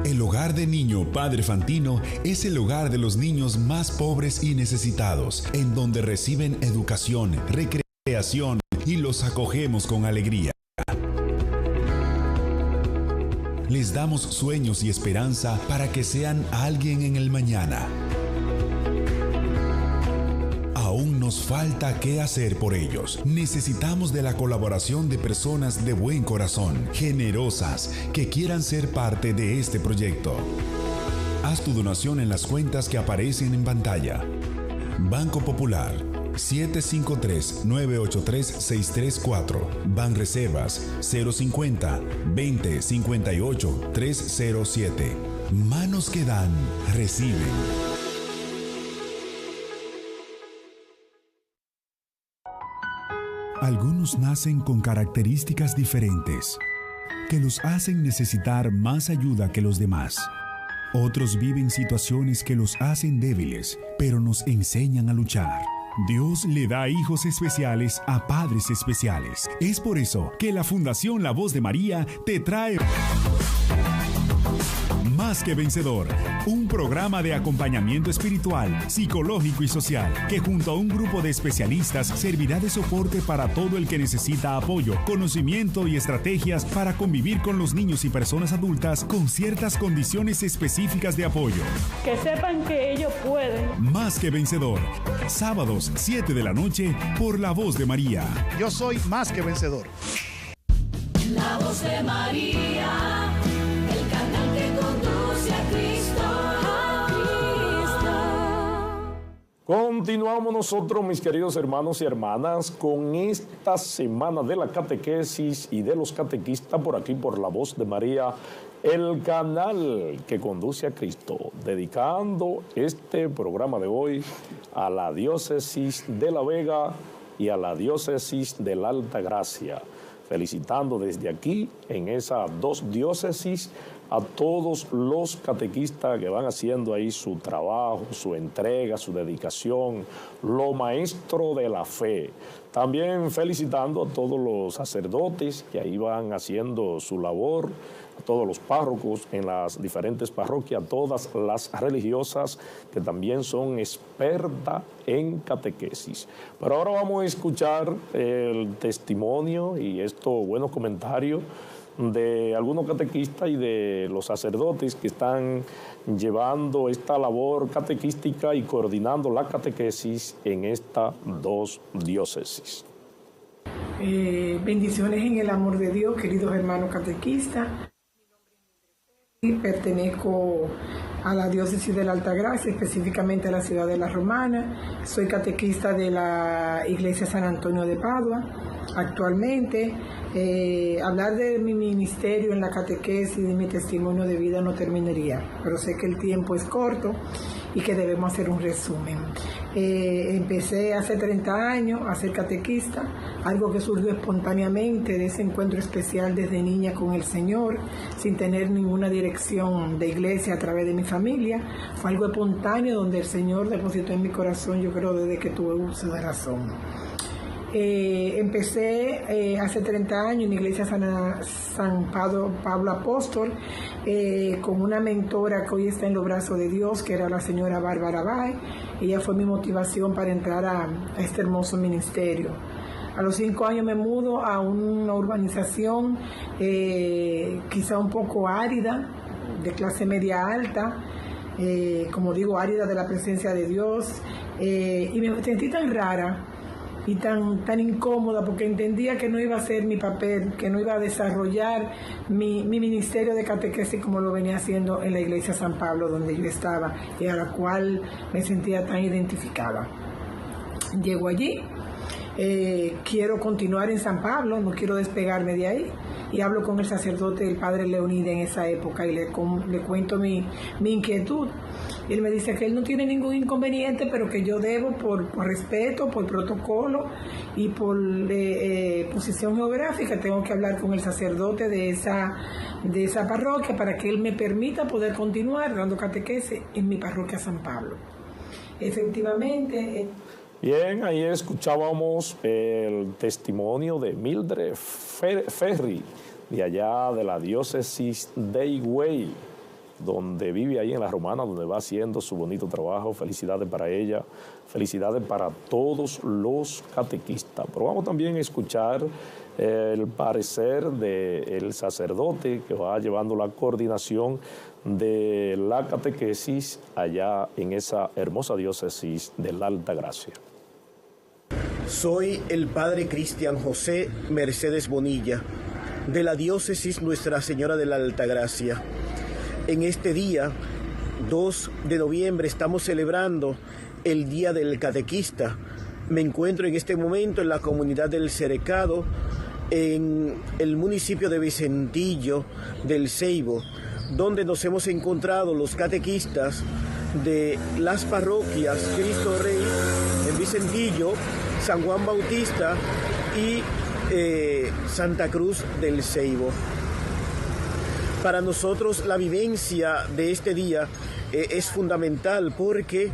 El hogar de niño Padre Fantino es el hogar de los niños más pobres y necesitados, en donde reciben educación, recreación y los acogemos con alegría. Les damos sueños y esperanza para que sean alguien en el mañana. Aún nos falta qué hacer por ellos. Necesitamos de la colaboración de personas de buen corazón, generosas, que quieran ser parte de este proyecto. Haz tu donación en las cuentas que aparecen en pantalla. Banco Popular 753-983-634. Banreservas 050-2058-307. Manos que dan, reciben. Algunos nacen con características diferentes que los hacen necesitar más ayuda que los demás. Otros viven situaciones que los hacen débiles, pero nos enseñan a luchar. Dios le da hijos especiales a padres especiales. Es por eso que la Fundación La Voz de María te trae Más que Vencedor, un programa de acompañamiento espiritual, psicológico y social que junto a un grupo de especialistas servirá de soporte para todo el que necesita apoyo, conocimiento y estrategias para convivir con los niños y personas adultas con ciertas condiciones específicas de apoyo. Que sepan que ellos pueden. Más que Vencedor, sábados 7 de la noche por La Voz de María. Yo soy Más que Vencedor. La voz de María, el canal que conduce a Cristo. Continuamos nosotros, mis queridos hermanos y hermanas, con esta semana de la catequesis y de los catequistas por aquí, por La Voz de María, el canal que conduce a Cristo, dedicando este programa de hoy a la diócesis de La Vega y a la diócesis de la Altagracia, felicitando desde aquí, en esas dos diócesis, a todos los catequistas que van haciendo ahí su trabajo, su entrega, su dedicación, lo maestro de la fe. También felicitando a todos los sacerdotes que ahí van haciendo su labor, a todos los párrocos en las diferentes parroquias, a todas las religiosas que también son expertas en catequesis. Pero ahora vamos a escuchar el testimonio y estos buenos comentarios de algunos catequistas y de los sacerdotes que están llevando esta labor catequística y coordinando la catequesis en estas dos diócesis. Bendiciones en el amor de Dios, queridos hermanos catequistas. Pertenezco a la diócesis de la Altagracia, específicamente a la ciudad de La Romana. Soy catequista de la Iglesia San Antonio de Padua. Actualmente, hablar de mi ministerio en la catequesis y de mi testimonio de vida no terminaría, pero sé que el tiempo es corto y que debemos hacer un resumen. Empecé hace 30 años a ser catequista, algo que surgió espontáneamente de ese encuentro especial desde niña con el Señor, sin tener ninguna dirección de iglesia a través de mi familia. Fue algo espontáneo donde el Señor depositó en mi corazón, yo creo, desde que tuve uso de razón. Empecé hace 30 años en la iglesia San Pablo Apóstol con una mentora que hoy está en los brazos de Dios, que era la señora Bárbara Bay. Ella fue mi motivación para entrar a este hermoso ministerio. A los 5 años me mudo a una urbanización quizá un poco árida, de clase media alta, como digo, árida de la presencia de Dios, y me sentí tan rara y tan incómoda, porque entendía que no iba a ser mi papel, que no iba a desarrollar mi ministerio de catequesis como lo venía haciendo en la iglesia San Pablo, donde yo estaba y a la cual me sentía tan identificada. Llego allí, quiero continuar en San Pablo, no quiero despegarme de ahí, y hablo con el sacerdote, el padre Leonide, en esa época, y le cuento mi inquietud. Y él me dice que él no tiene ningún inconveniente, pero que yo debo, por respeto, por protocolo y por posición geográfica, tengo que hablar con el sacerdote de esa parroquia para que él me permita poder continuar dando catequesis en mi parroquia San Pablo. Efectivamente. Bien, ahí escuchábamos el testimonio de Mildred Ferry, de allá de la diócesis de Higüey, donde vive ahí en La Romana, donde va haciendo su bonito trabajo. Felicidades para ella, felicidades para todos los catequistas. Pero vamos también a escuchar el parecer del sacerdote que va llevando la coordinación de la catequesis allá en esa hermosa diócesis de la Altagracia. Soy el padre Cristian José Mercedes Bonilla, de la diócesis Nuestra Señora de la Altagracia. En este día, 2 de noviembre, estamos celebrando el Día del Catequista. Me encuentro en este momento en la comunidad del Cerecado, en el municipio de Vicentillo del Ceibo, donde nos hemos encontrado los catequistas de las parroquias Cristo Rey en Vicentillo, San Juan Bautista y Santa Cruz del Ceibo. Para nosotros la vivencia de este día es fundamental porque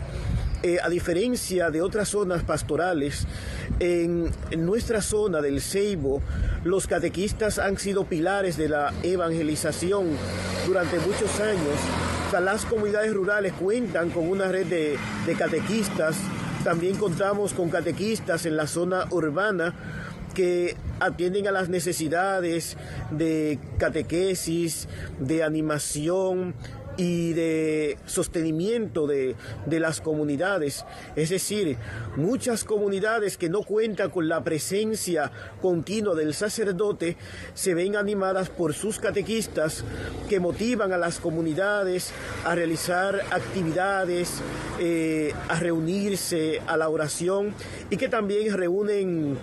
a diferencia de otras zonas pastorales, en nuestra zona del Ceibo, los catequistas han sido pilares de la evangelización durante muchos años. O sea, las comunidades rurales cuentan con una red de catequistas. También contamos con catequistas en la zona urbana que atienden a las necesidades de catequesis, de animación y de sostenimiento de las comunidades. Es decir, muchas comunidades que no cuentan con la presencia continua del sacerdote se ven animadas por sus catequistas que motivan a las comunidades a realizar actividades, a reunirse a la oración, y que también reúnen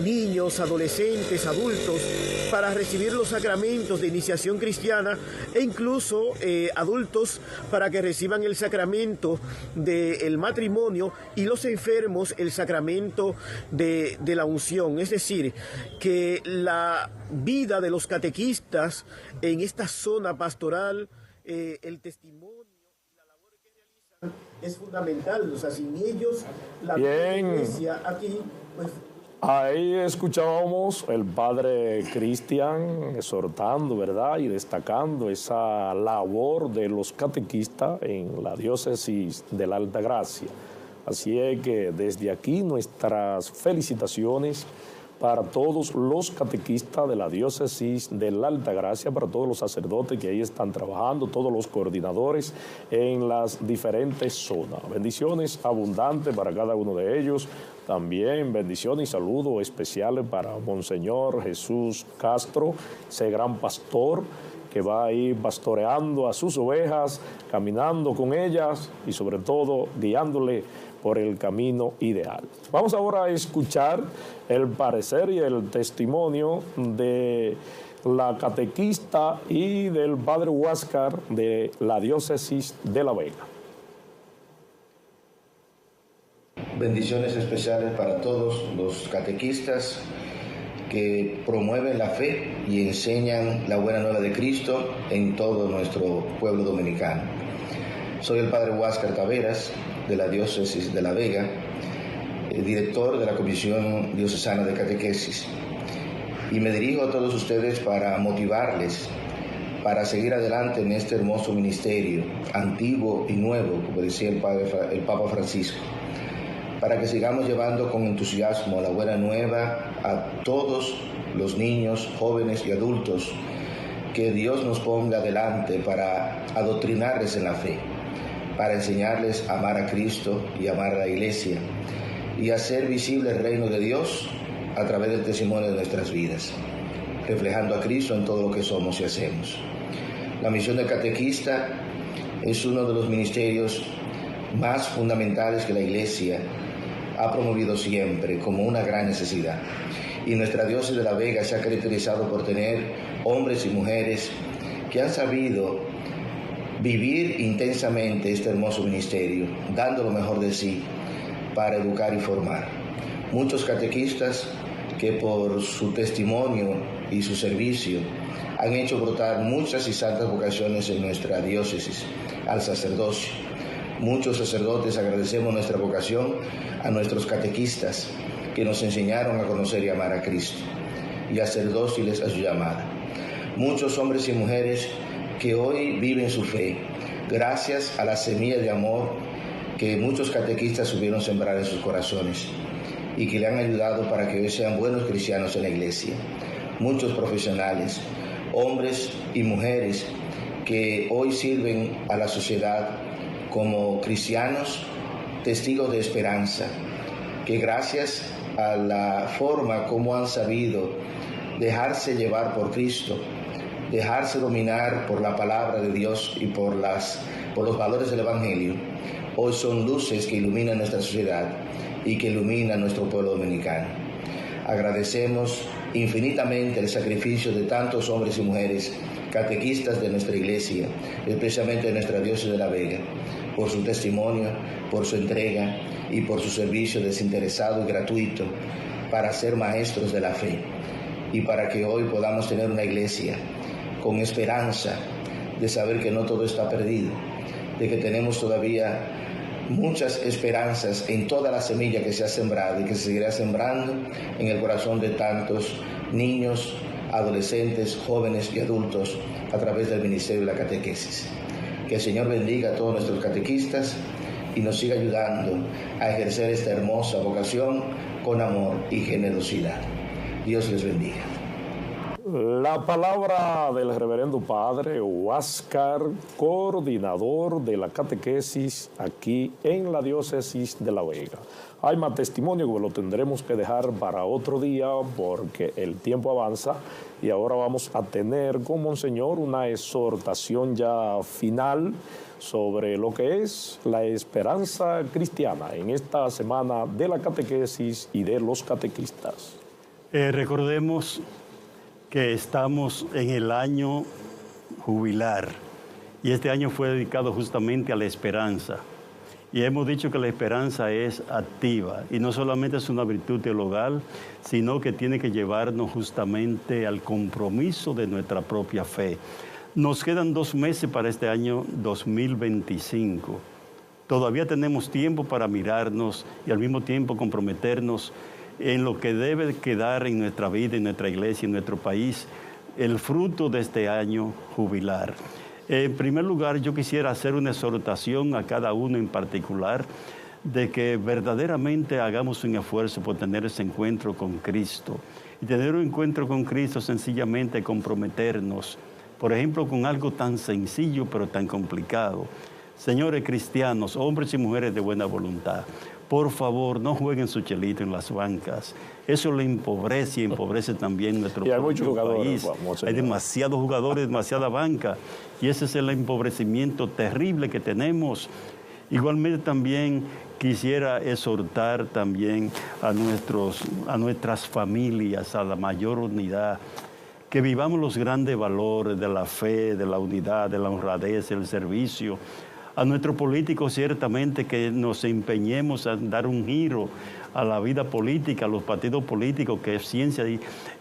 niños, adolescentes, adultos para recibir los sacramentos de iniciación cristiana, e incluso adultos para que reciban el sacramento del matrimonio, y los enfermos el sacramento de la unción. Es decir, que la vida de los catequistas en esta zona pastoral, el testimonio y la labor que realizan es fundamental. O sea, sin ellos la iglesia aquí, pues... Ahí escuchábamos el padre Cristian exhortando, ¿verdad?, y destacando esa labor de los catequistas en la diócesis de la Altagracia. Así es que desde aquí nuestras felicitaciones para todos los catequistas de la diócesis de la Altagracia, para todos los sacerdotes que ahí están trabajando, todos los coordinadores en las diferentes zonas. Bendiciones abundantes para cada uno de ellos. También bendiciones y saludos especiales para Monseñor Jesús Castro, ese gran pastor que va a ir pastoreando a sus ovejas, caminando con ellas y sobre todo guiándole por el camino ideal. Vamos ahora a escuchar el parecer y el testimonio de la catequista y del padre Huáscar de la diócesis de La Vega. Bendiciones especiales para todos los catequistas que promueven la fe y enseñan la buena nueva de Cristo en todo nuestro pueblo dominicano. Soy el padre Huáscar Taveras, de la diócesis de La Vega, director de la Comisión Diocesana de Catequesis. Y me dirijo a todos ustedes para motivarles para seguir adelante en este hermoso ministerio, antiguo y nuevo, como decía el Papa Francisco, para que sigamos llevando con entusiasmo la buena nueva a todos los niños, jóvenes y adultos que Dios nos ponga adelante para adoctrinarles en la fe, para enseñarles a amar a Cristo y amar a la Iglesia y hacer visible el reino de Dios a través del testimonio de nuestras vidas, reflejando a Cristo en todo lo que somos y hacemos. La misión del catequista es uno de los ministerios más fundamentales que la Iglesia ha promovido siempre como una gran necesidad. Y nuestra diócesis de La Vega se ha caracterizado por tener hombres y mujeres que han sabido vivir intensamente este hermoso ministerio, dando lo mejor de sí para educar y formar. Muchos catequistas que por su testimonio y su servicio han hecho brotar muchas y santas vocaciones en nuestra diócesis al sacerdocio. Muchos sacerdotes agradecemos nuestra vocación a nuestros catequistas que nos enseñaron a conocer y amar a Cristo y a ser dóciles a su llamada. Muchos hombres y mujeres que hoy viven su fe gracias a la semilla de amor que muchos catequistas supieron sembrar en sus corazones y que le han ayudado para que hoy sean buenos cristianos en la Iglesia. Muchos profesionales, hombres y mujeres que hoy sirven a la sociedad como cristianos, testigos de esperanza, que gracias a la forma como han sabido dejarse llevar por Cristo, dejarse dominar por la palabra de Dios y por los valores del Evangelio, hoy son luces que iluminan nuestra sociedad y que iluminan nuestro pueblo dominicano. Agradecemos infinitamente el sacrificio de tantos hombres y mujeres catequistas de nuestra iglesia, especialmente de nuestra diócesis de La Vega, por su testimonio, por su entrega y por su servicio desinteresado y gratuito para ser maestros de la fe y para que hoy podamos tener una iglesia con esperanza de saber que no todo está perdido, de que tenemos todavía muchas esperanzas en toda la semilla que se ha sembrado y que se seguirá sembrando en el corazón de tantos niños, adolescentes, jóvenes y adultos a través del ministerio de la catequesis. Que el Señor bendiga a todos nuestros catequistas y nos siga ayudando a ejercer esta hermosa vocación con amor y generosidad. Dios les bendiga. La palabra del reverendo padre Huáscar, coordinador de la catequesis aquí en la diócesis de La Vega. Hay más testimonio que lo tendremos que dejar para otro día porque el tiempo avanza y ahora vamos a tener con Monseñor una exhortación ya final sobre lo que es la esperanza cristiana en esta semana de la catequesis y de los catequistas. Recordemos que estamos en el año jubilar y este año fue dedicado justamente a la esperanza. Y hemos dicho que la esperanza es activa y no solamente es una virtud teologal, sino que tiene que llevarnos justamente al compromiso de nuestra propia fe. Nos quedan 2 meses para este año 2025. Todavía tenemos tiempo para mirarnos y al mismo tiempo comprometernos en lo que debe quedar en nuestra vida, en nuestra iglesia, en nuestro país, el fruto de este año jubilar. En primer lugar, yo quisiera hacer una exhortación a cada uno en particular de que verdaderamente hagamos un esfuerzo por tener ese encuentro con Cristo. Y tener un encuentro con Cristo sencillamente comprometernos, por ejemplo, con algo tan sencillo pero tan complicado. Señores cristianos, hombres y mujeres de buena voluntad, por favor, no jueguen su chelito en las bancas. Eso le empobrece y empobrece también nuestro país. Hay demasiados jugadores, demasiada banca. Y ese es el empobrecimiento terrible que tenemos. Igualmente también quisiera exhortar también a nuestras familias, a la mayor unidad, que vivamos los grandes valores de la fe, de la unidad, de la honradez, del servicio. A nuestros políticos ciertamente que nos empeñemos a dar un giro a la vida política, a los partidos políticos, que es ciencia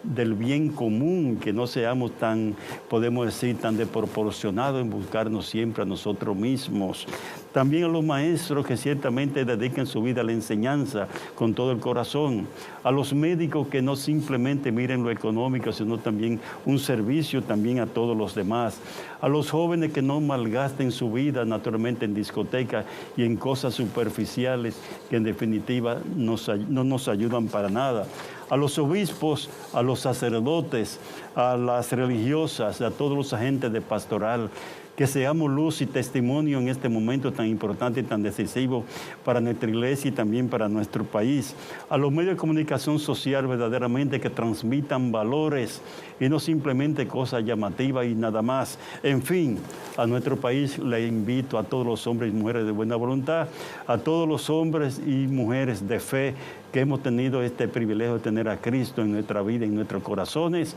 del bien común, que no seamos tan, podemos decir, tan desproporcionados en buscarnos siempre a nosotros mismos. También a los maestros que ciertamente dediquen su vida a la enseñanza con todo el corazón. A los médicos que no simplemente miren lo económico, sino también un servicio también a todos los demás. A los jóvenes que no malgasten su vida naturalmente en discotecas y en cosas superficiales que en definitiva no nos ayudan para nada. A los obispos, a los sacerdotes, a las religiosas, a todos los agentes de pastoral, que seamos luz y testimonio en este momento tan importante y tan decisivo para nuestra iglesia y también para nuestro país. A los medios de comunicación social verdaderamente que transmitan valores y no simplemente cosas llamativas y nada más. En fin, a nuestro país le invito a todos los hombres y mujeres de buena voluntad, a todos los hombres y mujeres de fe que hemos tenido este privilegio de tener a Cristo en nuestra vida, en nuestros corazones,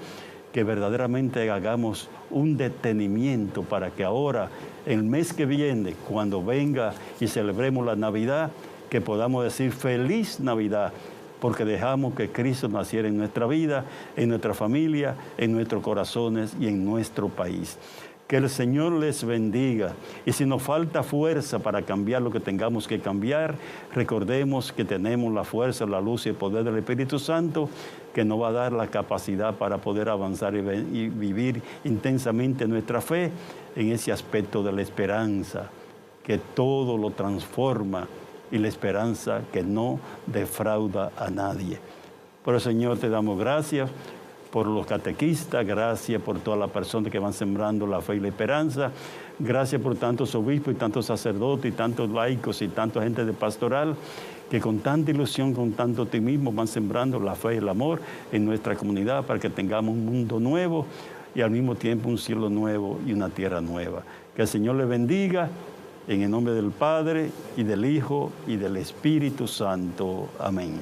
que verdaderamente hagamos un detenimiento para que ahora, el mes que viene, cuando venga y celebremos la Navidad, que podamos decir feliz Navidad, porque dejamos que Cristo naciera en nuestra vida, en nuestra familia, en nuestros corazones y en nuestro país. Que el Señor les bendiga. Y si nos falta fuerza para cambiar lo que tengamos que cambiar, recordemos que tenemos la fuerza, la luz y el poder del Espíritu Santo, que nos va a dar la capacidad para poder avanzar y vivir intensamente nuestra fe en ese aspecto de la esperanza, que todo lo transforma, y la esperanza que no defrauda a nadie. Por eso, Señor, te damos gracias por los catequistas, gracias por todas las personas que van sembrando la fe y la esperanza, gracias por tantos obispos y tantos sacerdotes y tantos laicos y tanta gente de pastoral que con tanta ilusión, con tanto optimismo van sembrando la fe y el amor en nuestra comunidad para que tengamos un mundo nuevo y al mismo tiempo un cielo nuevo y una tierra nueva. Que el Señor les bendiga en el nombre del Padre y del Hijo y del Espíritu Santo. Amén.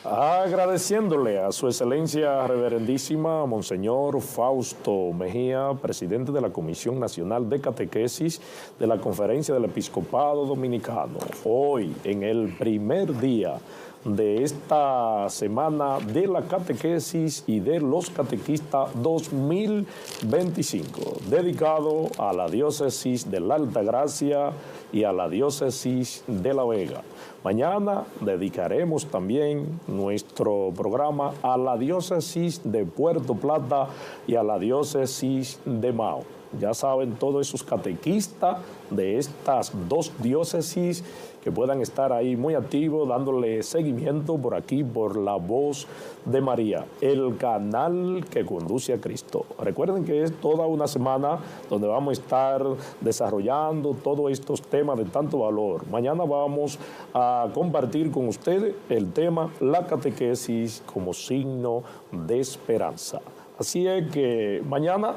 Agradeciéndole a su excelencia reverendísima Monseñor Fausto Mejía, presidente de la Comisión Nacional de Catequesis de la Conferencia del Episcopado Dominicano, hoy en el primer día de esta semana de la catequesis y de los catequistas 2025, dedicado a la diócesis de la Altagracia y a la diócesis de La Vega. Mañana dedicaremos también nuestro programa a la diócesis de Puerto Plata y a la diócesis de Mao. Ya saben, todos esos catequistas de estas dos diócesis que puedan estar ahí muy activos, dándole seguimiento por aquí, por La Voz de María, el canal que conduce a Cristo. Recuerden que es toda una semana donde vamos a estar desarrollando todos estos temas de tanto valor. Mañana vamos a compartir con ustedes el tema la catequesis como signo de esperanza. Así es que mañana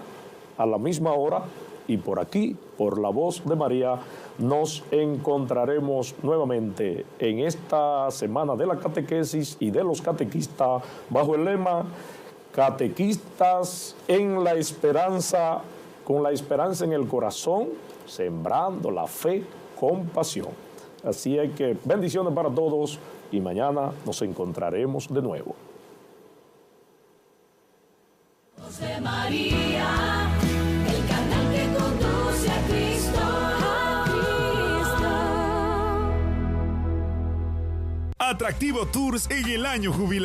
a la misma hora y por aquí, por La Voz de María, nos encontraremos nuevamente en esta semana de la catequesis y de los catequistas bajo el lema Catequistas en la esperanza, con la esperanza en el corazón, sembrando la fe con pasión. Así es que bendiciones para todos y mañana nos encontraremos de nuevo. José María, el canal que conduce a Cristo. Atractivo Tours en el año jubilar.